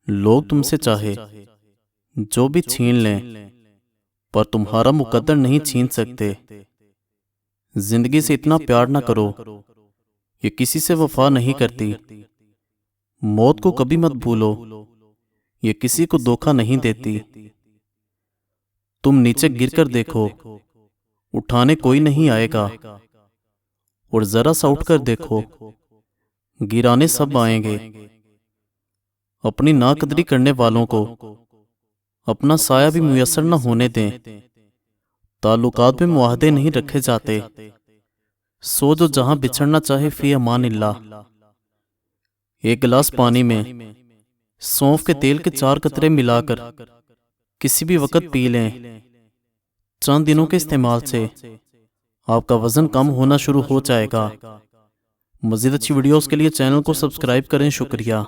लोग तुमसे चाहे जो भी छीन लें, पर तुम्हारा मुकद्दर नहीं छीन सकते। जिंदगी से इतना प्यार ना करो, ये किसी से वफा नहीं करती। मौत को कभी मत भूलो, ये किसी को धोखा नहीं देती। तुम नीचे गिरकर देखो, उठाने कोई नहीं आएगा, और जरा सा उठकर देखो, गिराने सब आएंगे। अपनी नाकदरी करने वालों को अपना साया भी मुयस्सर न होने दें। ताल्लुकात में मुआहदे नहीं रखे जाते। सो जो जहां बिछड़ना चाहे फी अमानिल्लाह। एक गिलास पानी में सौंफ के तेल के 4 कतरे मिलाकर किसी भी वक्त पी लें। चंद दिनों के इस्तेमाल से आपका वजन कम होना शुरू हो जाएगा। मज़ीद अच्छी वीडियोस के लिए चैनल को सब्सक्राइब करें। शुक्रिया।